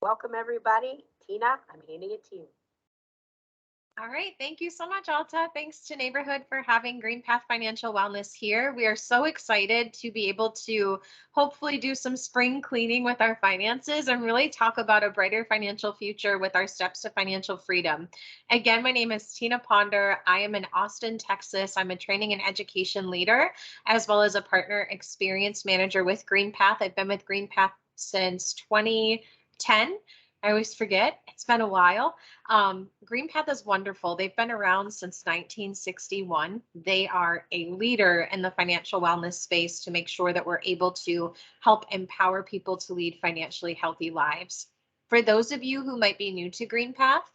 Welcome, everybody. Tina, I'm handing it to you. All right. Thank you so much, Alta. Thanks to Neighborhood for having Greenpath Financial Wellness here. We are so excited to be able to hopefully do some spring cleaning with our finances and really talk about a brighter financial future with our steps to financial freedom. Again, my name is Tina Ponder. I am in Austin, Texas. I'm a training and education leader, as well as a partner experience manager with Greenpath. I've been with Greenpath since 2010. I always forget. It's been a while. Greenpath is wonderful. They've been around since 1961. They are a leader in the financial wellness space to make sure that we're able to help empower people to lead financially healthy lives. For those of you who might be new to Greenpath,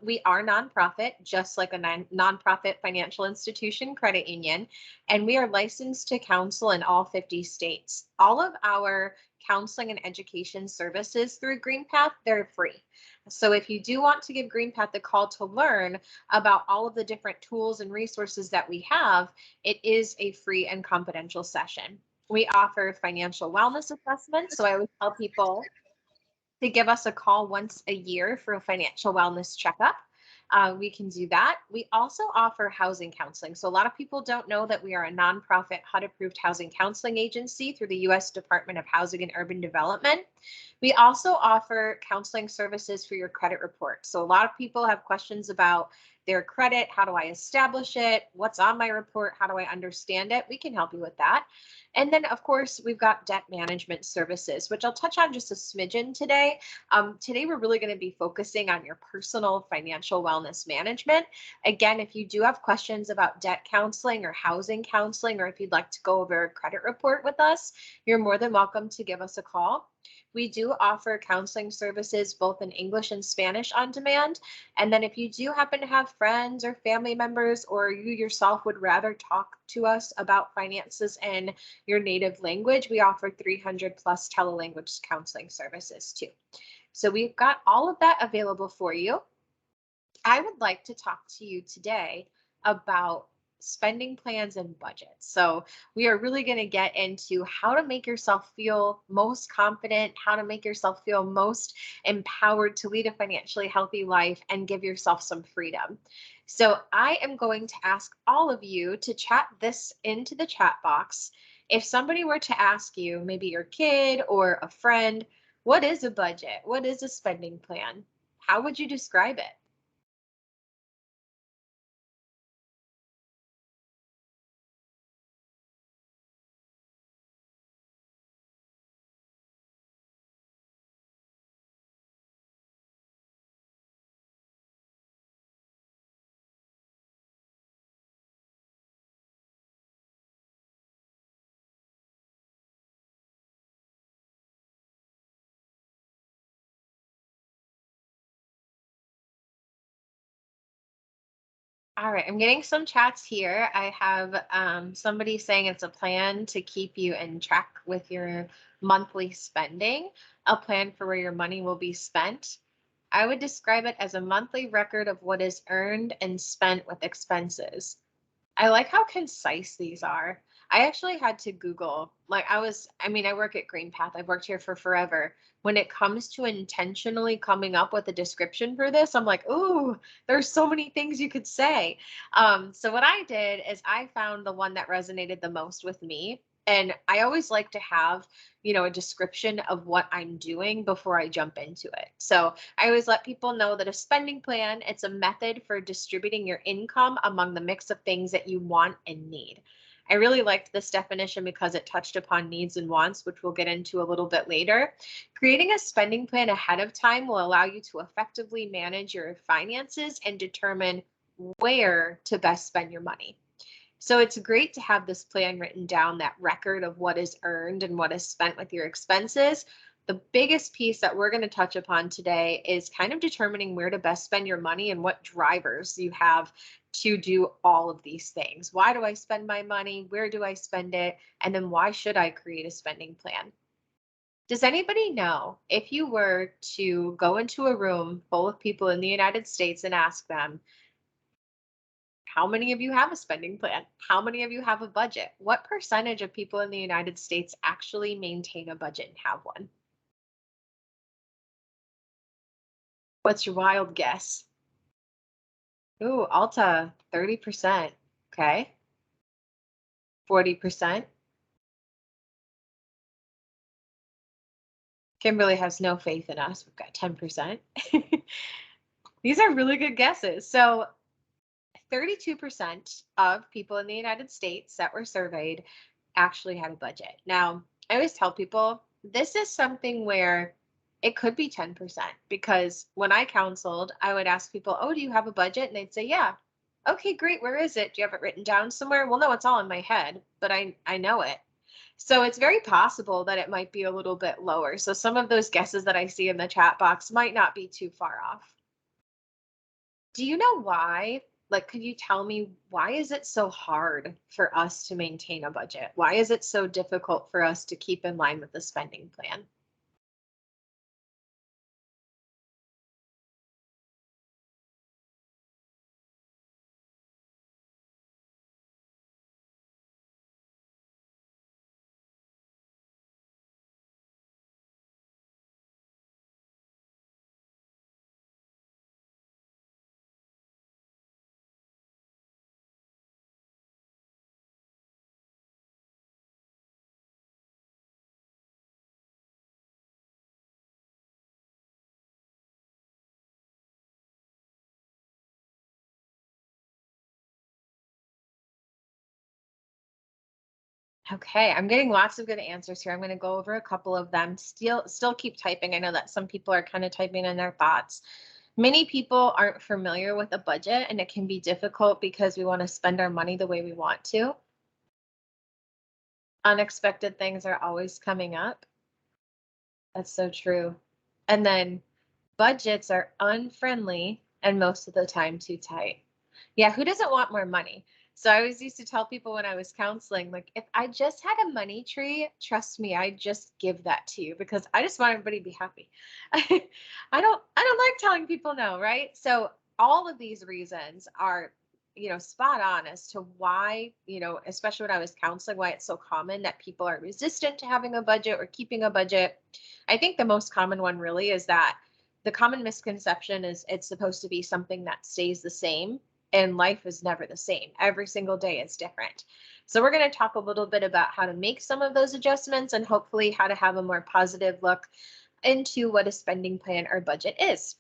we are nonprofit, just like a nonprofit financial institution credit union, and we are licensed to counsel in all 50 states. All of our counseling and education services through Greenpath, they're free. So if you do want to give Greenpath a call to learn about all of the different tools and resources that we have, it is a free and confidential session. We offer financial wellness assessments. So I always tell people to give us a call once a year for a financial wellness checkup. We can do that. We also offer housing counseling. So, a lot of people don't know that we are a nonprofit HUD approved housing counseling agency through the U.S. Department of Housing and Urban Development. We also offer counseling services for your credit report. So, a lot of people have questions about their credit. How do I establish it? What's on my report? How do I understand it? We can help you with that. And then, of course, we've got debt management services, which I'll touch on just a smidgen today. Today, we're really going to be focusing on your personal financial wellness management. Again, if you do have questions about debt counseling or housing counseling, or if you'd like to go over a credit report with us, you're more than welcome to give us a call. We do offer counseling services both in English and Spanish on demand. And then if you do happen to have friends or family members, or you yourself would rather talk to us about finances in your native language, we offer 300 plus telelanguage counseling services too. So we've got all of that available for you. I would like to talk to you today about spending plans and budgets. So, we are really going to get into how to make yourself feel most confident, how to make yourself feel most empowered to lead a financially healthy life and give yourself some freedom. So, I am going to ask all of you to chat this into the chat box. If somebody were to ask you, maybe your kid or a friend, what is a budget? What is a spending plan? How would you describe it? All right, I'm getting some chats here. I have somebody saying it's a plan to keep you in track with your monthly spending, a plan for where your money will be spent. I would describe it as a monthly record of what is earned and spent with expenses. I like how concise these are. I actually had to Google, I work at Greenpath. I've worked here for forever. When it comes to intentionally coming up with a description for this, I'm like, ooh, there's so many things you could say. So what I did is I found the one that resonated the most with me. And I always like to have, a description of what I'm doing before I jump into it. So I always let people know that a spending plan, it's a method for distributing your income among the mix of things that you want and need. I really liked this definition because it touched upon needs and wants, which we'll get into a little bit later. Creating a spending plan ahead of time will allow you to effectively manage your finances and determine where to best spend your money. So it's great to have this plan written down, that record of what is earned and what is spent with your expenses. The biggest piece that we're going to touch upon today is kind of determining where to best spend your money and what drivers you have to do all of these things. Why do I spend my money? Where do I spend it? And then why should I create a spending plan? Does anybody know, if you were to go into a room full of people in the United States and ask them, how many of you have a spending plan? How many of you have a budget? What percentage of people in the United States actually maintain a budget and have one? What's your wild guess? Ooh, Alta, 30%. Okay. 40%. Kimberly has no faith in us. We've got 10%. These are really good guesses. So 32% of people in the United States that were surveyed actually had a budget. Now, I always tell people this is something where it could be 10% because when I counseled, I would ask people, "Oh, do you have a budget?" And they'd say, "Yeah." "Okay, great. Where is it? Do you have it written down somewhere?" "Well, no, it's all in my head, but I know it." So it's very possible that it might be a little bit lower. So some of those guesses that I see in the chat box might not be too far off. Do you know why? Like, could you tell me why is it so hard for us to maintain a budget? Why is it so difficult for us to keep in line with the spending plan? Okay, I'm getting lots of good answers here. I'm going to go over a couple of them. Still keep typing. I know that some people are kind of typing in their thoughts. Many people aren't familiar with a budget, and it can be difficult because we want to spend our money the way we want to. Unexpected things are always coming up. That's so true. And then budgets are unfriendly and most of the time too tight. Yeah, who doesn't want more money? So I always used to tell people when I was counseling, like, if I just had a money tree, trust me, I'd just give that to you because I just want everybody to be happy. I don't like telling people no, right? So all of these reasons are, spot on as to why, especially when I was counseling, why it's so common that people are resistant to having a budget or keeping a budget. I think the most common one really is that the common misconception is it's supposed to be something that stays the same, and life is never the same. Every single day is different. So we're going to talk a little bit about how to make some of those adjustments and hopefully how to have a more positive look into what a spending plan or budget is.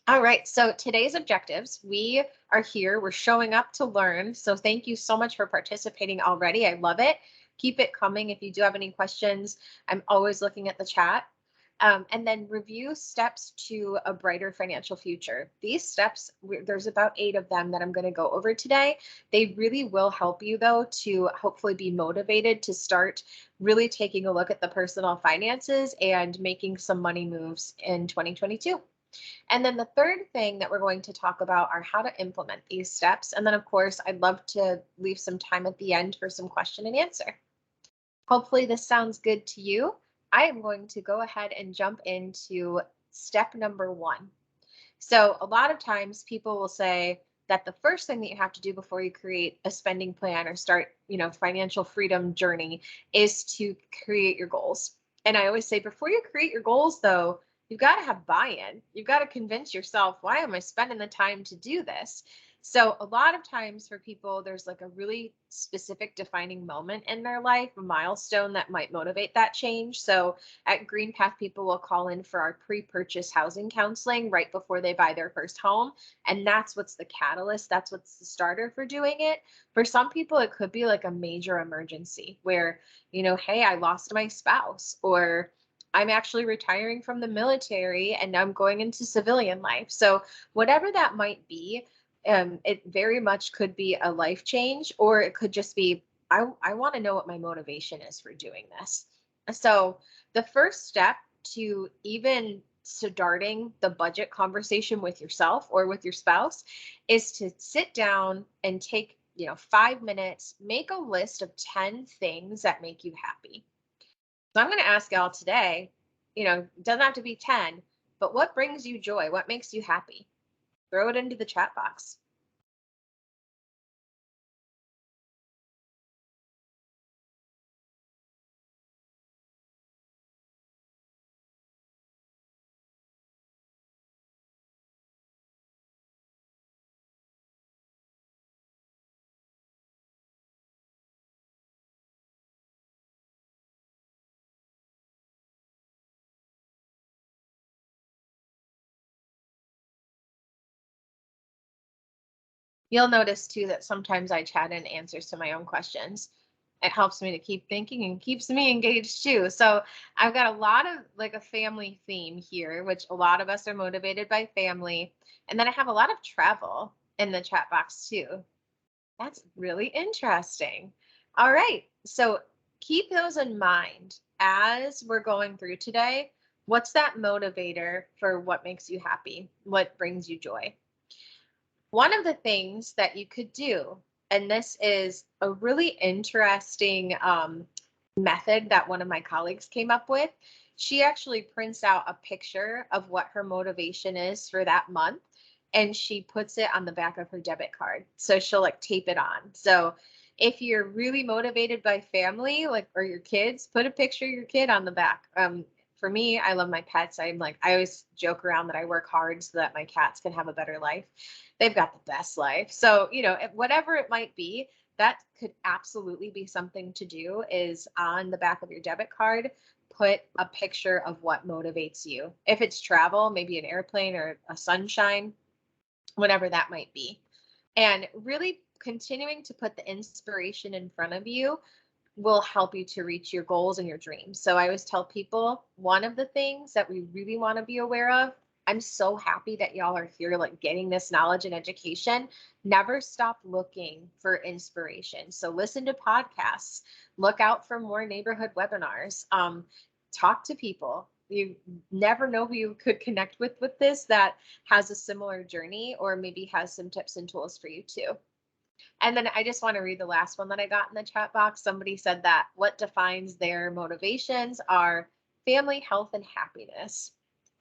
All right, so today's objectives, we are here, we're showing up to learn. So thank you so much for participating already. I love it. Keep it coming. If you do have any questions, I'm always looking at the chat. And then review steps to a brighter financial future. These steps, there's about 8 of them that I'm going to go over today. They really will help you, though, to hopefully be motivated to start really taking a look at the personal finances and making some money moves in 2022. And then the third thing that we're going to talk about are how to implement these steps. And then, of course, I'd love to leave some time at the end for some question and answer. Hopefully this sounds good to you. I am going to go ahead and jump into step number 1. So a lot of times people will say that the first thing that you have to do before you create a spending plan or start, financial freedom journey is to create your goals. And I always say before you create your goals, though, you've got to have buy-in. You've got to convince yourself, why am I spending the time to do this? So a lot of times for people, there's like a really specific defining moment in their life, a milestone that might motivate that change. So at Greenpath, people will call in for our pre-purchase housing counseling right before they buy their first home. And that's what's the catalyst. That's what's the starter for doing it. For some people, it could be like a major emergency where, hey, I lost my spouse, or I'm actually retiring from the military and I'm going into civilian life. So whatever that might be, it very much could be a life change, or it could just be, I want to know what my motivation is for doing this. So the first step to even starting the budget conversation with yourself or with your spouse is to sit down and take 5 minutes, make a list of 10 things that make you happy. So I'm going to ask y'all today, it doesn't have to be 10, but what brings you joy? What makes you happy? Throw it into the chat box. You'll notice too that sometimes I chat in answers to my own questions. It helps me to keep thinking and keeps me engaged too. So I've got a lot of like a family theme here, which a lot of us are motivated by family. And then I have a lot of travel in the chat box too. That's really interesting. All right. So keep those in mind as we're going through today. What's that motivator for what makes you happy? What brings you joy? One of the things that you could do, and this is a really interesting method that one of my colleagues came up with. She actually prints out a picture of what her motivation is for that month and she puts it on the back of her debit card. So she'll like tape it on. So if you're really motivated by family, like or your kids, put a picture of your kid on the back. For me, I love my pets. I always joke around that I work hard so that my cats can have a better life. They've got the best life. So, whatever it might be, that could absolutely be something to do is on the back of your debit card, put a picture of what motivates you. If it's travel, maybe an airplane or a sunshine, whatever that might be. And really continuing to put the inspiration in front of you will help you to reach your goals and your dreams. So I always tell people one of the things that we really want to be aware of. I'm so happy that y'all are here, like getting this knowledge and education. Never stop looking for inspiration. So listen to podcasts, look out for more neighborhood webinars, talk to people. You never know who you could connect with this that has a similar journey or maybe has some tips and tools for you too. And then I just want to read the last one that I got in the chat box. Somebody said that what defines their motivations are family, health, and happiness.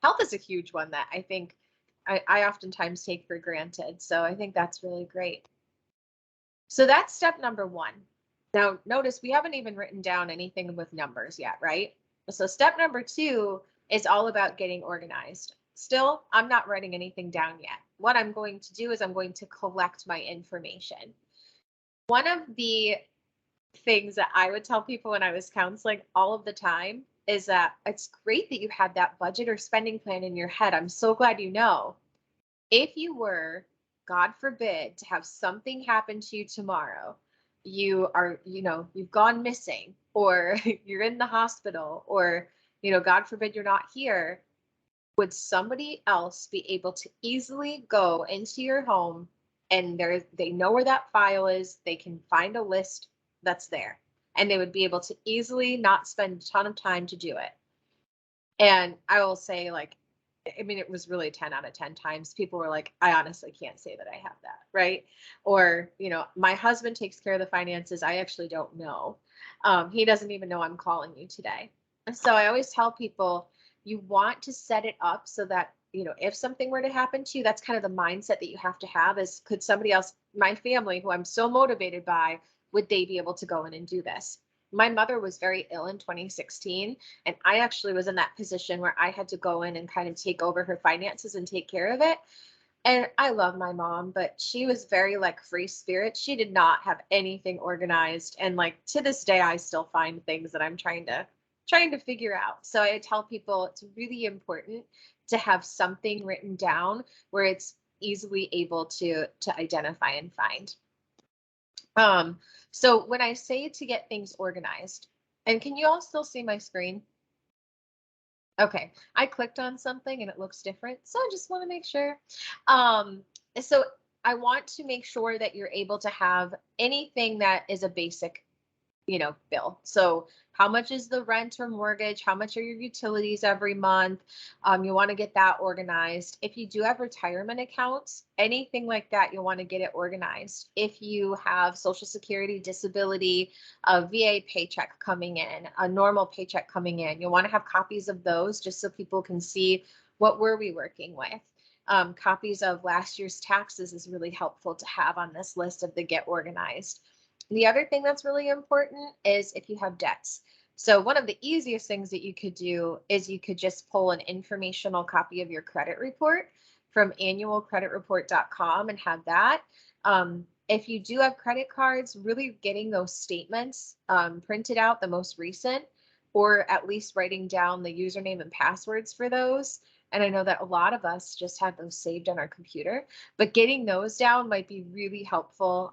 Health is a huge one that I think I oftentimes take for granted. So I think that's really great. So that's step number one. Now, notice we haven't even written down anything with numbers yet, right? So step number two is all about getting organized. Still, I'm not writing anything down yet. What I'm going to do is I'm going to collect my information. One of the things that I would tell people when I was counseling all of the time is that it's great that you have that budget or spending plan in your head. I'm so glad you know. If you were, God forbid, to have something happen to you tomorrow, you are, you've gone missing, or you're in the hospital, or, God forbid you're not here, would somebody else be able to easily go into your home and they know where that file is, they can find a list that's there, and they would be able to easily not spend a ton of time to do it? And I will say, like, I mean, it was really 10 out of 10 times people were like, I honestly can't say that I have that, right? Or, my husband takes care of the finances. I actually don't know. He doesn't even know I'm calling you today. And so I always tell people, you want to set it up so that, if something were to happen to you, that's kind of the mindset that you have to have is, could somebody else, my family, who I'm so motivated by, would they be able to go in and do this? My mother was very ill in 2016, and I actually was in that position where I had to go in and kind of take over her finances and take care of it. And I love my mom, but she was very like free spirit. She did not have anything organized. And like to this day, I still find things that I'm trying to figure out. So I tell people it's really important to have something written down where it's easily able to identify and find. So when I say to get things organized, and can you all still see my screen? Okay, I clicked on something and it looks different, so I just want to make sure. So I want to make sure that you're able to have anything that is a basic bill. So how much is the rent or mortgage? How much are your utilities every month? You want to get that organized. If you do have retirement accounts, anything like that, you'll want to get it organized. If you have Social Security, disability, a VA paycheck coming in, a normal paycheck coming in, you'll want to have copies of those just so people can see what were we working with. Copies of last year's taxes is really helpful to have on this list of the get organized. The other thing that's really important is if you have debts. So one of the easiest things that you could do is you could just pull an informational copy of your credit report from annualcreditreport.com and have that. If you do have credit cards, really getting those statements printed out, the most recent, or at least writing down the username and passwords for those And I know that a lot of us just have those saved on our computer, but getting those down might be really helpful.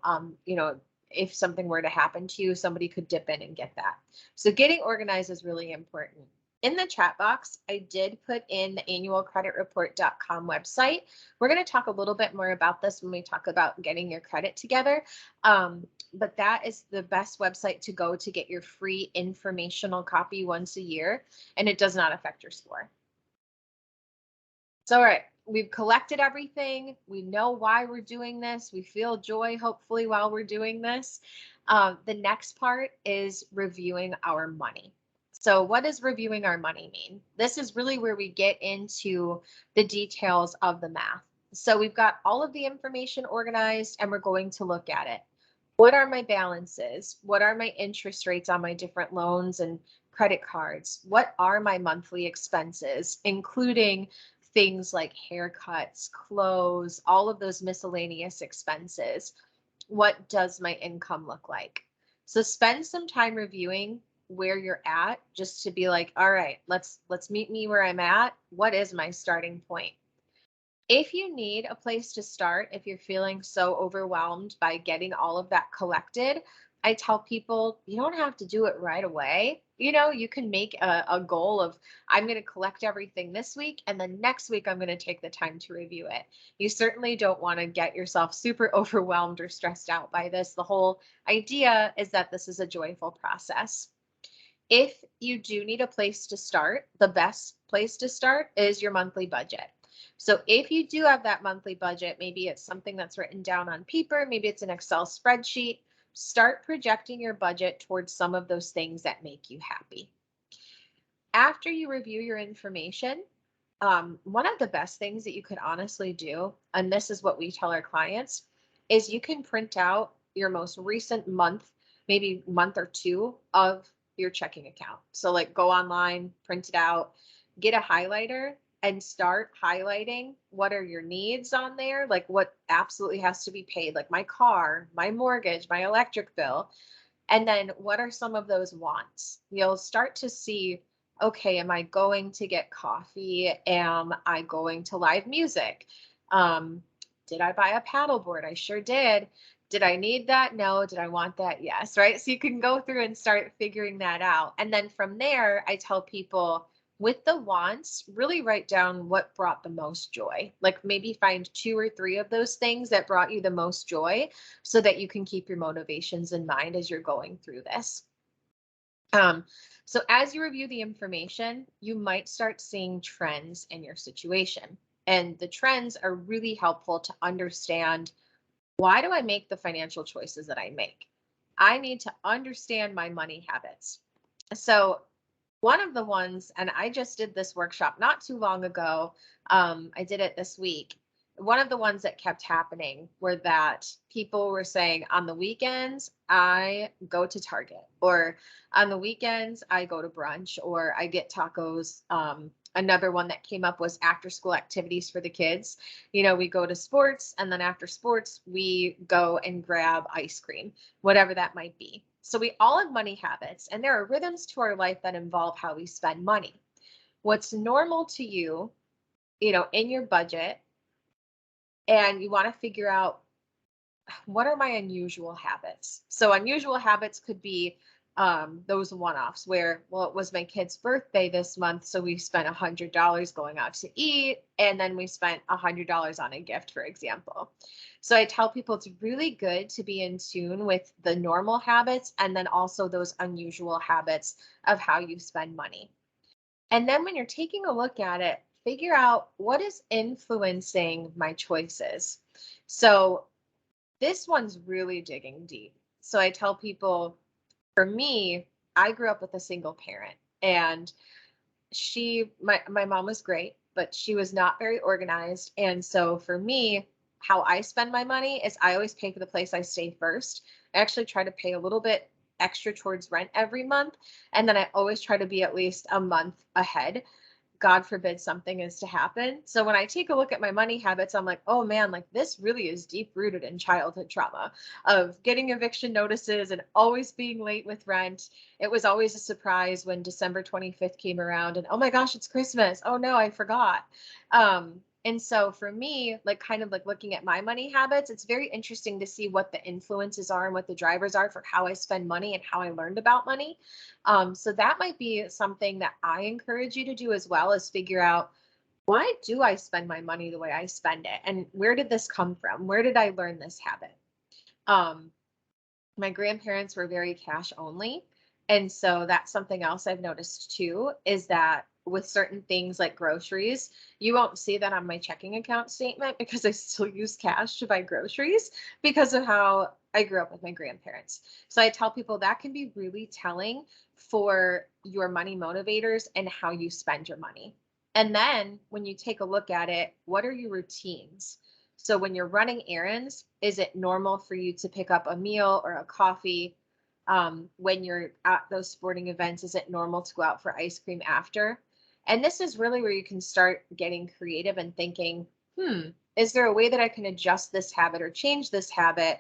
If something were to happen to you, somebody could dip in and get that. So getting organized is really important. In the chat box, I did put in the annualcreditreport.com website. We're going to talk a little bit more about this when we talk about getting your credit together. But that is the best website to go to get your free informational copy once a year, and it does not affect your score. So, all right, we've collected everything. We know why we're doing this. We feel joy, hopefully, while we're doing this. The next part is reviewing our money. So what does reviewing our money mean? This is really where we get into the details of the math. So we've got all of the information organized and we're going to look at it. What are my balances? What are my interest rates on my different loans and credit cards? What are my monthly expenses, including things like haircuts, clothes, all of those miscellaneous expenses? What does my income look like? So spend some time reviewing where you're at, just to be like, all right, let's meet me where I'm at. What is my starting point? If you need a place to start, if you're feeling so overwhelmed by getting all of that collected, I tell people you don't have to do it right away. You can make a goal of, I'm going to collect everything this week, and then next week I'm going to take the time to review it. You certainly don't want to get yourself super overwhelmed or stressed out by this. The whole idea is that this is a joyful process. If you do need a place to start, the best place to start is your monthly budget. So if you do have that monthly budget, maybe it's something that's written down on paper, maybe it's an Excel spreadsheet, start projecting your budget towards some of those things that make you happy. After you review your information, one of the best things that you could honestly do, and this is what we tell our clients, is you can print out your most recent month, maybe month or two of your checking account. So like go online, print it out, get a highlighter and start highlighting what are your needs on there, like what absolutely has to be paid, like my car, my mortgage, my electric bill. And then what are some of those wants? You'll start to see, okay, am I going to get coffee? Am I going to live music? Did I buy a paddleboard? I sure did. Did I need that? No. Did I want that? Yes. Right. So you can go through and start figuring that out. And then from there, I tell people with the wants, really write down what brought the most joy. Like maybe find 2 or 3 of those things that brought you the most joy so that you can keep your motivations in mind as you're going through this. So as you review the information, you might start seeing trends in your situation. And the trends are really helpful to understand, why do I make the financial choices that I make? I need to understand my money habits. So one of the ones, and I just did this workshop not too long ago, I did it this week. One of the ones that kept happening were that people were saying, on the weekends, I go to Target, or on the weekends, I go to brunch, or I get tacos. Another one that came up was after school activities for the kids. We go to sports, and then after sports, we go and grab ice cream, whatever that might be. So we all have money habits, and there are rhythms to our life that involve how we spend money. What's normal to you, in your budget, and you want to figure out, what are my unusual habits? So unusual habits could be those one-offs where, well, it was my kid's birthday this month, so we spent $100 going out to eat, and then we spent $100 on a gift, for example. So I tell people it's really good to be in tune with the normal habits and then also those unusual habits of how you spend money. And then when you're taking a look at it, figure out what is influencing my choices. So this one's really digging deep. So I tell people, for me, I grew up with a single parent, and my mom was great, but she was not very organized. And so for me, how I spend my money is I always pay for the place I stay first. I actually try to pay a little bit extra towards rent every month. And then I always try to be at least a month ahead, God forbid something is to happen. So when I take a look at my money habits, I'm like, oh man, like this really is deep rooted in childhood trauma of getting eviction notices and always being late with rent. It was always a surprise when December 25th came around and oh my gosh, it's Christmas. Oh no, I forgot. And so for me, like kind of like looking at my money habits, it's very interesting to see what the influences are and what the drivers are for how I spend money and how I learned about money. So that might be something that I encourage you to do as well, is figure out, why do I spend my money the way I spend it? And where did this come from? Where did I learn this habit? Um, my grandparents were very cash only. And so that's something else I've noticed too, is that with certain things like groceries, you won't see that on my checking account statement because I still use cash to buy groceries because of how I grew up with my grandparents. So I tell people that can be really telling for your money motivators and how you spend your money. And then when you take a look at it, what are your routines? So when you're running errands, is it normal for you to pick up a meal or a coffee? When you're at those sporting events, is it normal to go out for ice cream after? And this is really where you can start getting creative and thinking, is there a way that I can adjust this habit or change this habit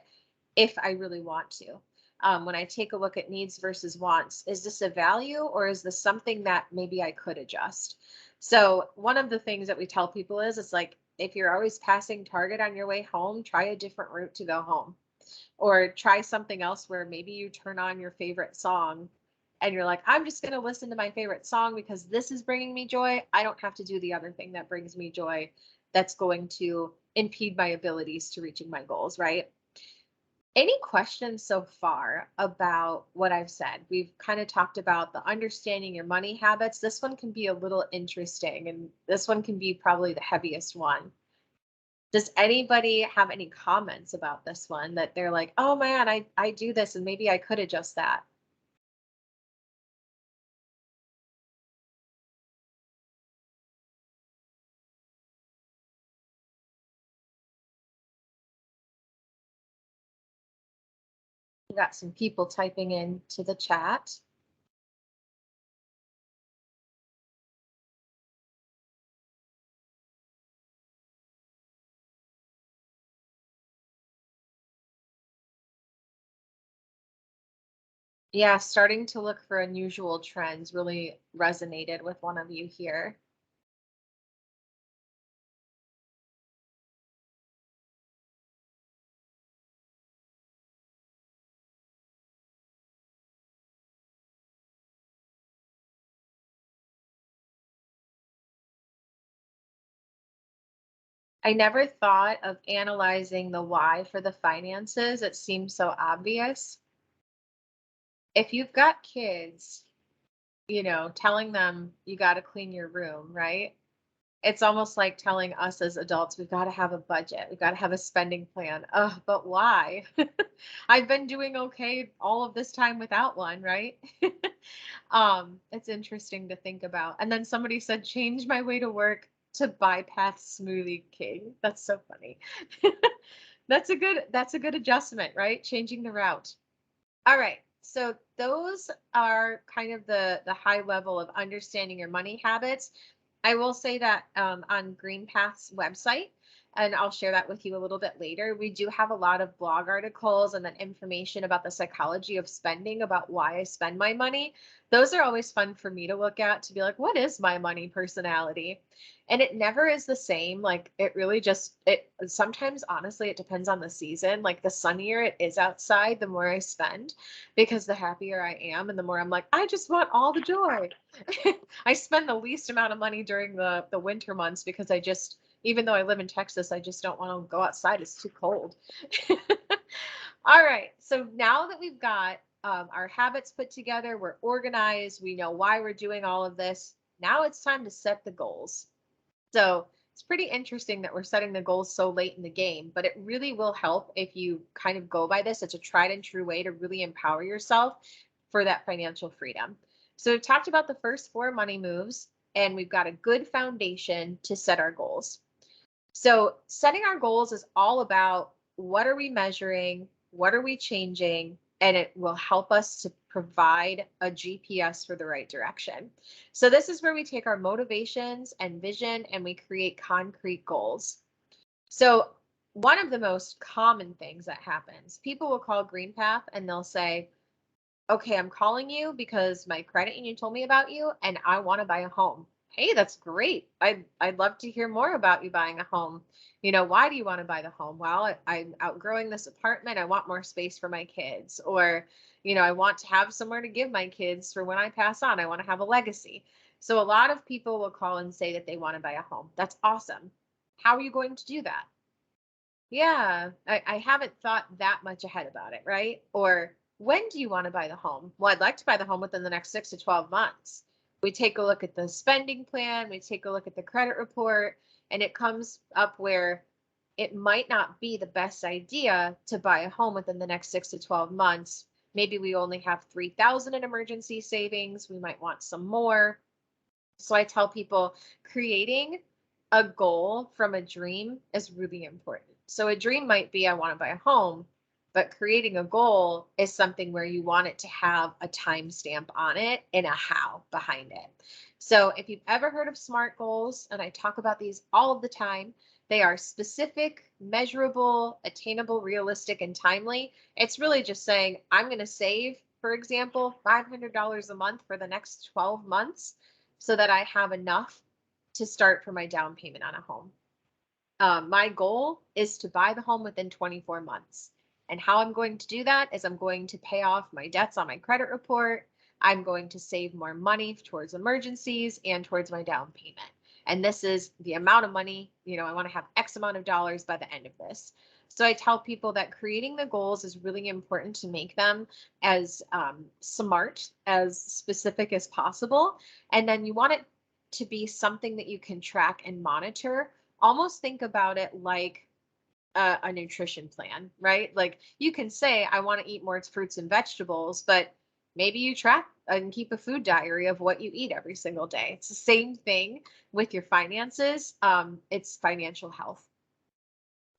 if I really want to? When I take a look at needs versus wants, is this a value or is this something that maybe I could adjust? So one of the things that we tell people is, it's like, if you're always passing Target on your way home, try a different route to go home, or try something else where maybe you turn on your favorite song and you're like, I'm just going to listen to my favorite song because this is bringing me joy. I don't have to do the other thing that brings me joy that's going to impede my abilities to reaching my goals, right? Any questions so far about what I've said? We've kind of talked about the understanding your money habits. This one can be a little interesting, and this one can be probably the heaviest one. Does anybody have any comments about this one that they're like, oh man, I do this and maybe I could adjust that? We got some people typing into the chat. Yeah, starting to look for unusual trends really resonated with one of you here. I never thought of analyzing the why for the finances. It seems so obvious. If you've got kids, telling them you got to clean your room, right? It's almost like telling us as adults, we've got to have a budget, we've got to have a spending plan. But why? I've been doing okay all of this time without one, right? It's interesting to think about. And then somebody said, change my way to work to bypass Smoothie King. That's so funny. That's a good adjustment, right? Changing the route. All right. So those are kind of the high level of understanding your money habits. I will say that on Greenpath's website, and I'll share that with you a little bit later, we do have a lot of blog articles and then information about the psychology of spending, about why I spend my money. Those are always fun for me to look at, to be like, what is my money personality? And it never is the same. Like it really just, it sometimes, honestly, it depends on the season. Like the sunnier it is outside, the more I spend because the happier I am and the more I'm like, I just want all the joy. I spend the least amount of money during the winter months because I just, even though I live in Texas, I just don't want to go outside. It's too cold. All right. So now that we've got our habits put together, we're organized, we know why we're doing all of this. Now it's time to set the goals. So it's pretty interesting that we're setting the goals so late in the game, but it really will help if you kind of go by this. It's a tried and true way to really empower yourself for that financial freedom. So we've talked about the first four money moves, and we've got a good foundation to set our goals. So setting our goals is all about, what are we measuring? What are we changing? and it will help us to provide a GPS for the right direction. So this is where we take our motivations and vision and we create concrete goals. So one of the most common things that happens, people will call Greenpath and they'll say, okay, I'm calling you because my credit union told me about you and I want to buy a home. Hey, that's great. I'd love to hear more about you buying a home. Why do you want to buy the home? Well, I'm outgrowing this apartment. I want more space for my kids. Or, I want to have somewhere to give my kids for when I pass on. I want to have a legacy. So a lot of people will call and say that they want to buy a home. That's awesome. How are you going to do that? Yeah, I haven't thought that much ahead about it, right? Or when do you want to buy the home? Well, I'd like to buy the home within the next 6 to 12 months. We take a look at the spending plan, we take a look at the credit report, and it comes up where it might not be the best idea to buy a home within the next 6 to 12 months. Maybe we only have 3,000 in emergency savings. We might want some more. So I tell people creating a goal from a dream is really important. So a dream might be I want to buy a home, but creating a goal is something where you want it to have a timestamp on it and a how behind it. So if you've ever heard of SMART goals, and I talk about these all of the time, they are specific, measurable, attainable, realistic, and timely. It's really just saying, I'm going to save, for example, $500 a month for the next 12 months so that I have enough to start for my down payment on a home. My goal is to buy the home within 24 months. And how I'm going to do that is I'm going to pay off my debts on my credit report. I'm going to save more money towards emergencies and towards my down payment. And this is the amount of money, I want to have X amount of dollars by the end of this. So I tell people that creating the goals is really important to make them as smart, as specific as possible. And then you want it to be something that you can track and monitor. Almost think about it like a nutrition plan, right? Like you can say, I want to eat more fruits and vegetables, but maybe you track and keep a food diary of what you eat every single day. It's the same thing with your finances. It's financial health.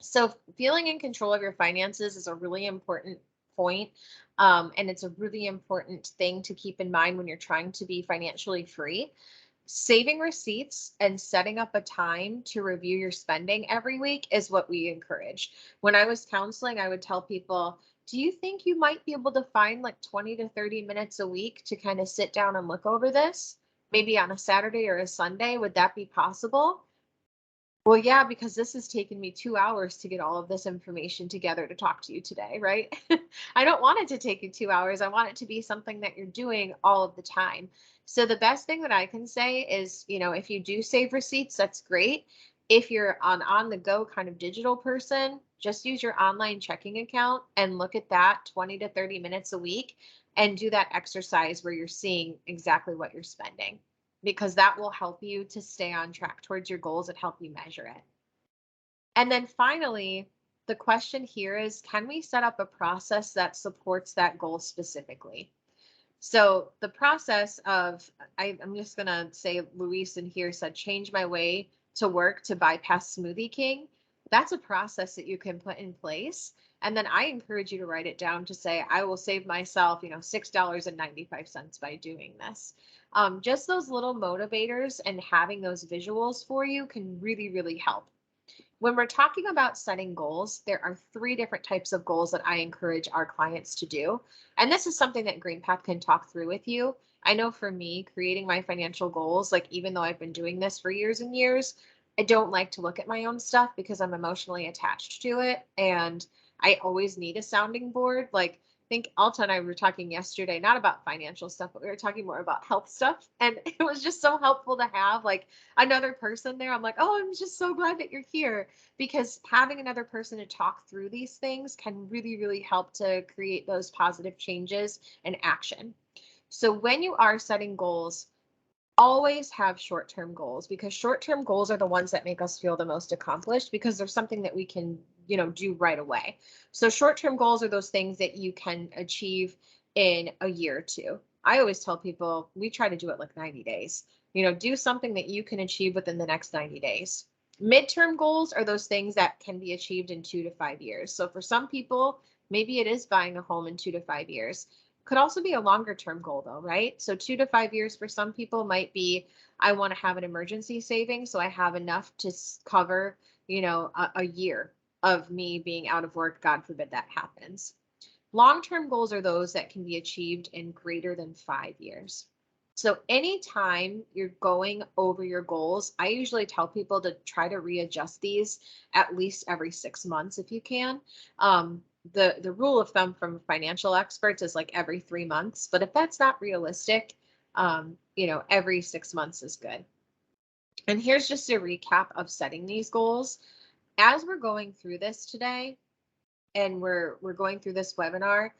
So feeling in control of your finances is a really important point, and it's a really important thing to keep in mind when you're trying to be financially free. Saving receipts and setting up a time to review your spending every week is what we encourage. When I was counseling, I would tell people, do you think you might be able to find like 20 to 30 minutes a week to kind of sit down and look over this? Maybe on a Saturday or a Sunday, would that be possible? Well, yeah, because this has taken me 2 hours to get all of this information together to talk to you today, right? I don't want it to take you 2 hours. I want it to be something that you're doing all of the time. So the best thing that I can say is, if you do save receipts, that's great. If you're an on the go kind of digital person, just use your online checking account and look at that 20 to 30 minutes a week and do that exercise where you're seeing exactly what you're spending, because that will help you to stay on track towards your goals and help you measure it. And then finally, the question here is, can we set up a process that supports that goal specifically? So the process of, I'm just going to say Luis in here said, change my way to work to bypass Smoothie King. That's a process that you can put in place. And then I encourage you to write it down to say, I will save myself, $6.95 by doing this. Just those little motivators and having those visuals for you can really, really help. When we're talking about setting goals, there are 3 different types of goals that I encourage our clients to do. And this is something that Greenpath can talk through with you. I know for me, creating my financial goals, like even though I've been doing this for years and years, I don't like to look at my own stuff because I'm emotionally attached to it. And I always need a sounding board. Like, I think Alta and I were talking yesterday, not about financial stuff, but we were talking more about health stuff. And it was just so helpful to have like another person there. I'm like, oh, I'm just so glad that you're here, because having another person to talk through these things can really, really help to create those positive changes and action. So when you are setting goals, always have short-term goals, because short-term goals are the ones that make us feel the most accomplished because there's something that we can, do right away. So short-term goals are those things that you can achieve in a year or two. I always tell people we try to do it like 90 days. Do something that you can achieve within the next 90 days. Midterm goals are those things that can be achieved in 2 to 5 years. So for some people, Maybe it is buying a home in 2 to 5 years. Could also be a longer term goal though, right? So 2 to 5 years for some people might be, I want to have an emergency saving so I have enough to cover, a year of me being out of work. God forbid that happens. Long term goals are those that can be achieved in greater than 5 years. So, anytime you're going over your goals, I usually tell people to try to readjust these at least every 6 months if you can. The rule of thumb from financial experts is like every 3 months, but if that's not realistic, every 6 months is good. And here's just a recap of setting these goals. As we're going through this today, and we're going through this webinar,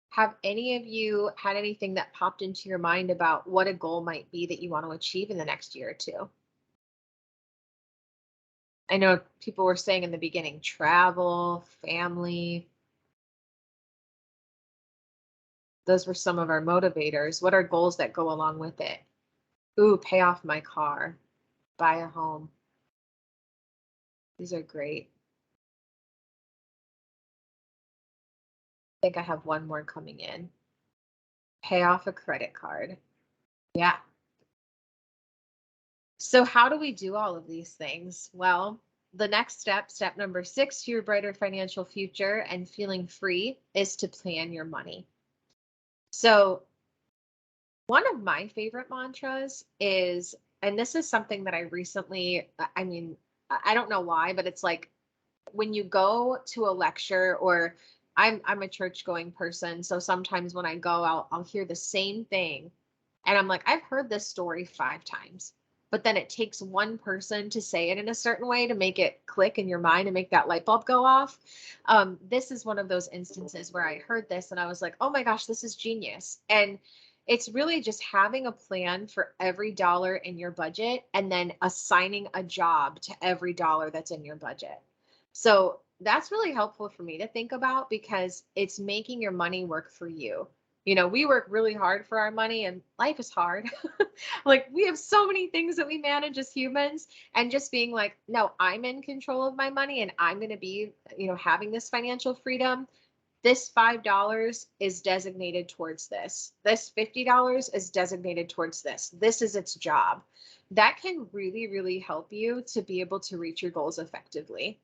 have any of you had anything that popped into your mind about what a goal might be that you want to achieve in the next year or two? I know people were saying in the beginning, travel, family. Those were some of our motivators. What are goals that go along with it? Ooh, pay off my car, buy a home. These are great. I think I have one more coming in. Pay off a credit card. Yeah. So how do we do all of these things? Well, the next step number 6 to your brighter financial future and feeling free, is to plan your money. So one of my favorite mantras is, and this is something that I recently, I mean, I don't know why, but it's like when you go to a lecture, or I'm a church going person, so sometimes when I go, I'll hear the same thing, and I'm like, I've heard this story 5 times, but then it takes one person to say it in a certain way to make it click in your mind and make that light bulb go off. This is one of those instances where I heard this and I was like, oh my gosh, this is genius. And it's really just having a plan for every dollar in your budget and then assigning a job to every dollar that's in your budget. So that's really helpful for me to think about because it's making your money work for you. We work really hard for our money and life is hard. Like we have so many things that we manage as humans, and just being like, no, I'm in control of my money and I'm going to be, having this financial freedom. This $5 is designated towards this. This $50 is designated towards this. This is its job. That can really, really help you to be able to reach your goals effectively.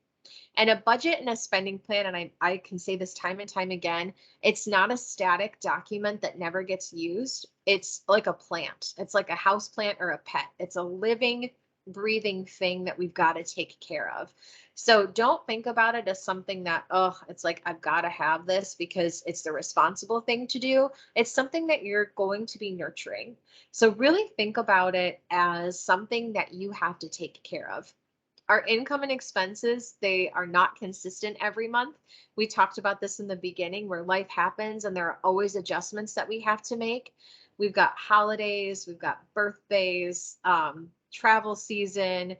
And a budget and a spending plan, and I can say this time and time again, it's not a static document that never gets used. It's like a plant. It's like a house plant or a pet. It's a living, breathing thing that we've got to take care of. So don't think about it as something that, oh, it's like, I've got to have this because it's the responsible thing to do. It's something that you're going to be nurturing. So really think about it as something that you have to take care of. Our income and expenses, they are not consistent every month. We talked about this in the beginning where life happens and there are always adjustments that we have to make. We've got holidays, we've got birthdays, travel season.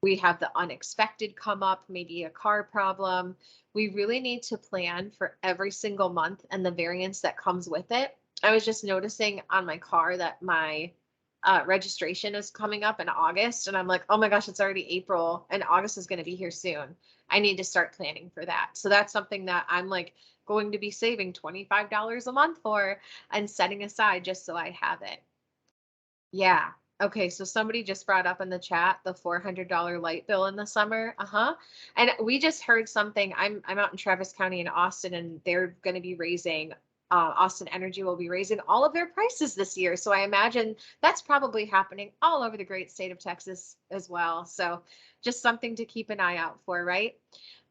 We have the unexpected come up, maybe a car problem. We really need to plan for every single month and the variance that comes with it. I was just noticing on my car that my registration is coming up in August. And I'm like, oh my gosh, it's already April and August is going to be here soon. I need to start planning for that. So that's something that I'm like going to be saving $25 a month for and setting aside just so I have it. Yeah. Okay, so somebody just brought up in the chat the $400 light bill in the summer. Uh-huh. And we just heard something. I'm out in Travis County in Austin, and they're going to be raising Austin Energy will be raising all of their prices this year. So I imagine that's probably happening all over the great state of Texas as well. So just something to keep an eye out for, right?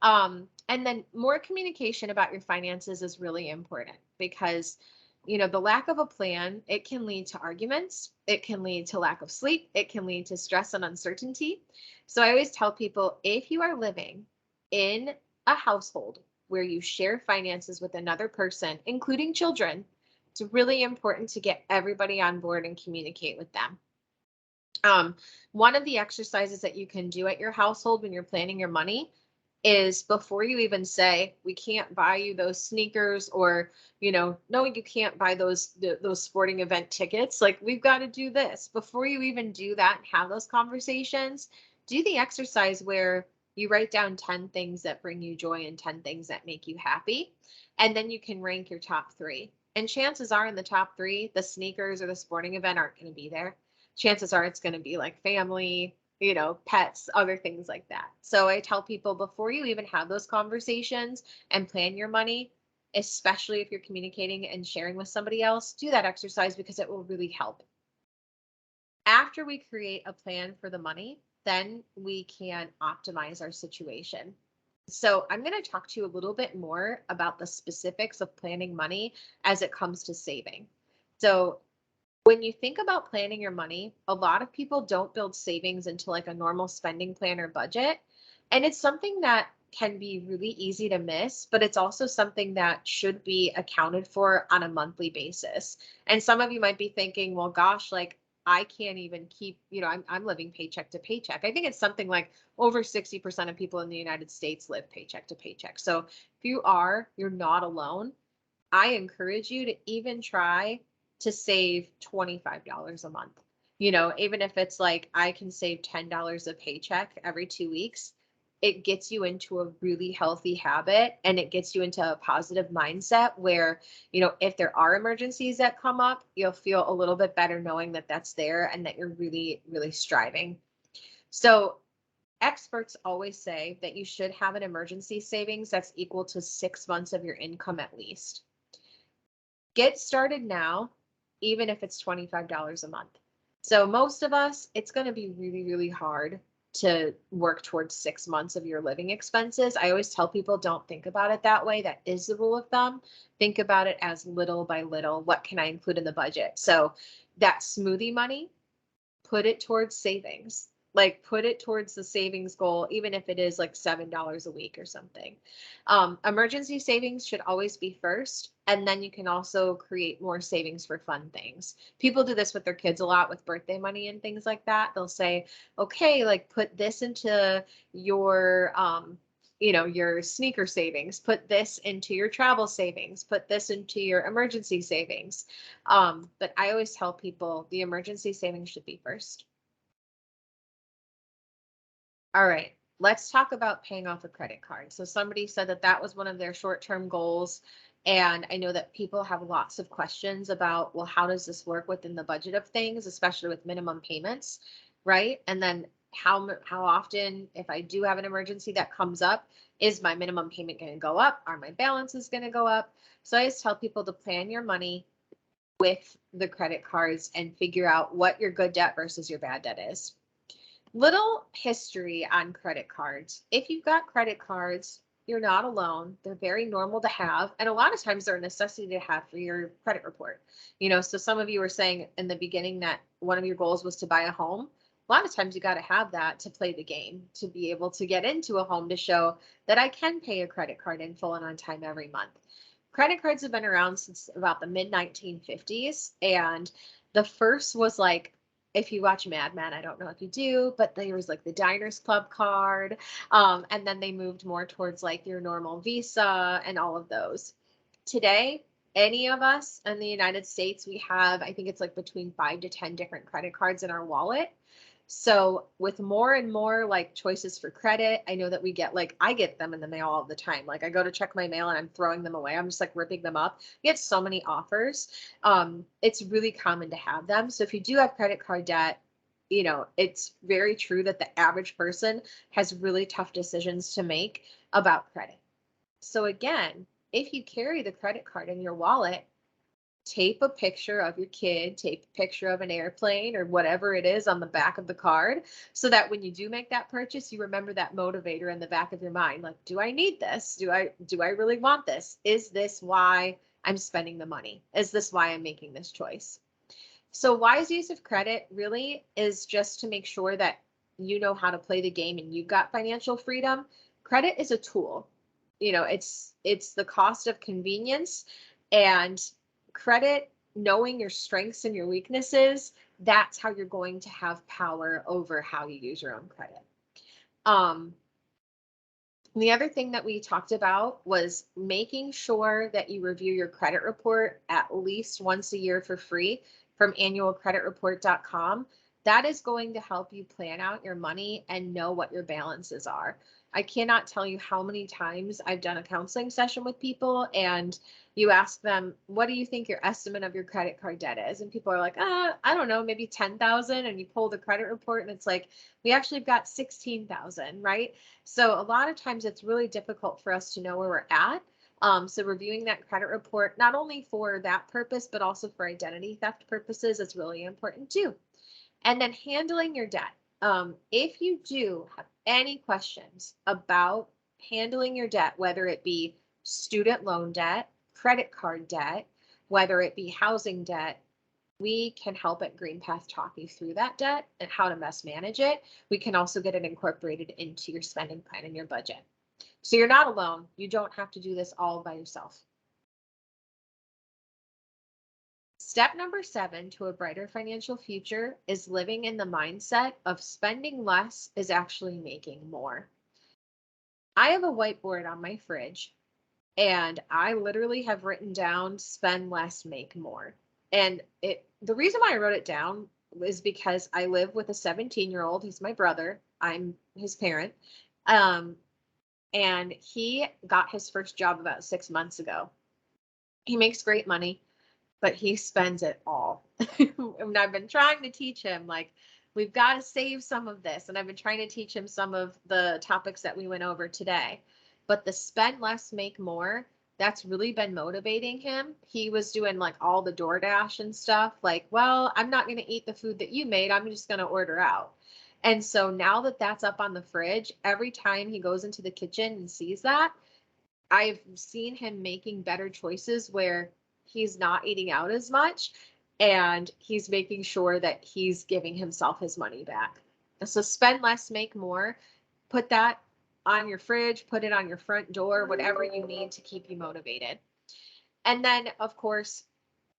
And then more communication about your finances is really important because the lack of a plan, it can lead to arguments, it can lead to lack of sleep, it can lead to stress and uncertainty. So I always tell people, if you are living in a household where you share finances with another person, including children, it's really important to get everybody on board and communicate with them. One of the exercises that you can do at your household when you're planning your money is, before you even say, we can't buy you those sneakers, or no, you can't buy those sporting event tickets, like we've got to do this. Before you even do that and have those conversations, do the exercise where You write down 10 things that bring you joy and 10 things that make you happy. And then you can rank your top three. And chances are in the top three, the sneakers or the sporting event aren't going to be there. Chances are it's going to be like family, pets, other things like that. So I tell people before you even have those conversations and plan your money, especially if you're communicating and sharing with somebody else, do that exercise because it will really help. After we create a plan for the money, then we can optimize our situation. So I'm going to talk to you a little bit more about the specifics of planning money as it comes to saving. So when you think about planning your money, a lot of people don't build savings into like a normal spending plan or budget. And it's something that can be really easy to miss, but it's also something that should be accounted for on a monthly basis. And some of you might be thinking, well, gosh, like I can't even keep, I'm living paycheck to paycheck. I think it's something like over 60% of people in the United States live paycheck to paycheck. So if you're not alone. I encourage you to even try to save $25 a month. Even if it's like I can save $10 a paycheck every 2 weeks, it gets you into a really healthy habit and it gets you into a positive mindset where, if there are emergencies that come up, you'll feel a little bit better knowing that that's there and that you're really, really striving. So experts always say that you should have an emergency savings that's equal to 6 months of your income at least. Get started now, even if it's $25 a month. So most of us, it's going to be really, really hard to work towards 6 months of your living expenses. I always tell people don't think about it that way. That is the rule of thumb. Think about it as little by little. What can I include in the budget? So that smoothie money, put it towards savings. Like put it towards the savings goal, even if it is like $7 a week or something. Emergency savings should always be first. And then you can also create more savings for fun things. People do this with their kids a lot with birthday money and things like that. They'll say, okay, like put this into your, your sneaker savings, put this into your travel savings, put this into your emergency savings. But I always tell people the emergency savings should be first. All right, let's talk about paying off a credit card. So somebody said that that was one of their short-term goals. And I know that people have lots of questions about, well, how does this work within the budget of things, especially with minimum payments, right? And then how often, if I do have an emergency that comes up, is my minimum payment going to go up? Are my balances going to go up? So I just tell people to plan your money with the credit cards and figure out what your good debt versus your bad debt is. Little history on credit cards. If you've got credit cards, you're not alone. They're very normal to have. And a lot of times they're a necessity to have for your credit report. So some of you were saying in the beginning that one of your goals was to buy a home. A lot of times you got to have that to play the game, to be able to get into a home to show that I can pay a credit card in full and on time every month. Credit cards have been around since about the mid 1950s. And the first was like, if you watch Mad Men, I don't know if you do, but there was like the Diners Club card. And then they moved more towards like your normal Visa and all of those. Today, any of us in the United States, we have, I think it's like between 5 to 10 different credit cards in our wallet. So with more and more like choices for credit, I know that I get them in the mail all the time. Like I go to check my mail and I'm throwing them away. I'm just like ripping them up. You get so many offers. It's really common to have them. So if you do have credit card debt, it's very true that the average person has really tough decisions to make about credit. So again, if you carry the credit card in your wallet, tape a picture of your kid, tape a picture of an airplane or whatever it is on the back of the card so that when you do make that purchase, you remember that motivator in the back of your mind. Like, do I need this? Do I really want this? Is this why I'm spending the money? Is this why I'm making this choice? So wise use of credit really is just to make sure that you know how to play the game and you've got financial freedom. Credit is a tool. It's the cost of convenience, and credit, knowing your strengths and your weaknesses, that's how you're going to have power over how you use your own credit. The other thing that we talked about was making sure that you review your credit report at least once a year for free from annualcreditreport.com. That is going to help you plan out your money and know what your balances are. I cannot tell you how many times I've done a counseling session with people and you ask them, what do you think your estimate of your credit card debt is? And people are like, I don't know, maybe 10,000. And you pull the credit report and it's like, we actually have got 16,000, right? So a lot of times it's really difficult for us to know where we're at. So reviewing that credit report, not only for that purpose, but also for identity theft purposes, is really important too. And then handling your debt. If you do have any questions about handling your debt, whether it be student loan debt, credit card debt, whether it be housing debt, we can help at Greenpath talk you through that debt and how to best manage it. We can also get it incorporated into your spending plan and your budget. So you're not alone. You don't have to do this all by yourself. Step number 7 to a brighter financial future is living in the mindset of spending less is actually making more. I have a whiteboard on my fridge and I literally have written down spend less, make more. And the reason why I wrote it down is because I live with a 17-year-old. He's my brother. I'm his parent. Um, and he got his first job about 6 months ago. He makes great money, but he spends it all. And I've been trying to teach him, like, we've got to save some of this. And I've been trying to teach him some of the topics that we went over today. But the spend less, make more, that's really been motivating him. He was doing like all the DoorDash and stuff, like, well, I'm not going to eat the food that you made. I'm just going to order out. And so now that that's up on the fridge, every time he goes into the kitchen and sees that, I've seen him making better choices where he's not eating out as much and he's making sure that he's giving himself his money back. So spend less, make more. Put that on your fridge, put it on your front door, whatever you need to keep you motivated. And then, of course,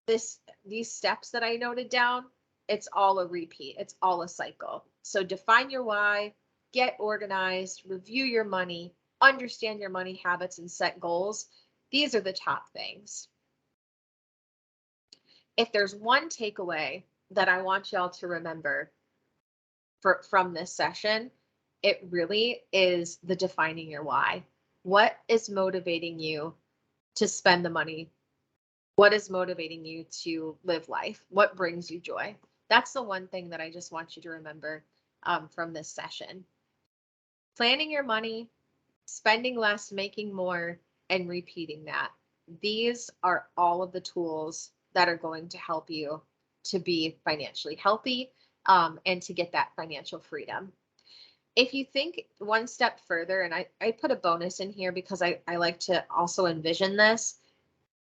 these steps that I noted down, it's all a repeat. It's all a cycle. So define your why, get organized, review your money, understand your money habits, and set goals. These are the top things. If there's one takeaway that I want y'all to remember from this session, it really is the defining your why. What is motivating you to spend the money? What is motivating you to live life? What brings you joy? That's the one thing that I just want you to remember from this session. Planning your money, spending less, making more, and repeating that. These are all of the tools that are going to help you to be financially healthy and to get that financial freedom. If you think one step further, and I put a bonus in here because I like to also envision this,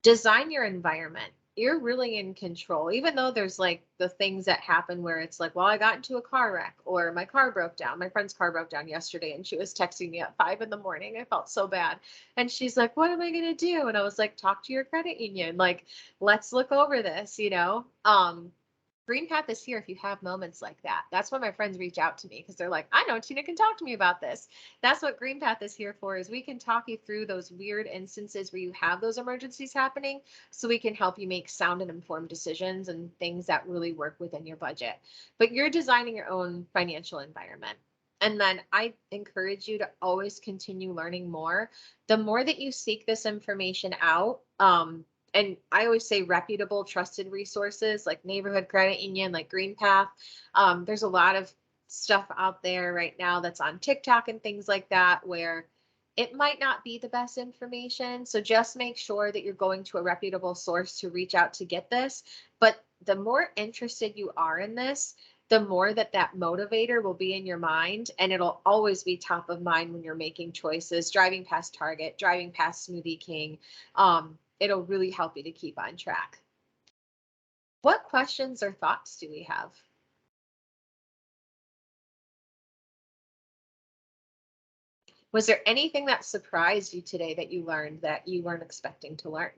design your environment. You're really in control, even though there's like the things that happen where it's like, well, I got into a car wreck or my car broke down. My friend's car broke down yesterday and she was texting me at 5 a.m. I felt so bad. And she's like, what am I going to do? And I was like, talk to your credit union. Like, let's look over this, Greenpath is here if you have moments like that. That's why my friends reach out to me because they're like, I know Tina can talk to me about this. That's what Greenpath is here for, is we can talk you through those weird instances where you have those emergencies happening so we can help you make sound and informed decisions and things that really work within your budget. But you're designing your own financial environment. And then I encourage you to always continue learning more. The more that you seek this information out, and I always say reputable, trusted resources like Neighborhood Credit Union, like Greenpath. There's a lot of stuff out there right now that's on TikTok and things like that where it might not be the best information. So just make sure that you're going to a reputable source to reach out to get this. But the more interested you are in this, the more that motivator will be in your mind, and it'll always be top of mind when you're making choices, driving past Target, driving past Smoothie King. It'll really help you to keep on track. What questions or thoughts do we have? Was there anything that surprised you today that you learned that you weren't expecting to learn?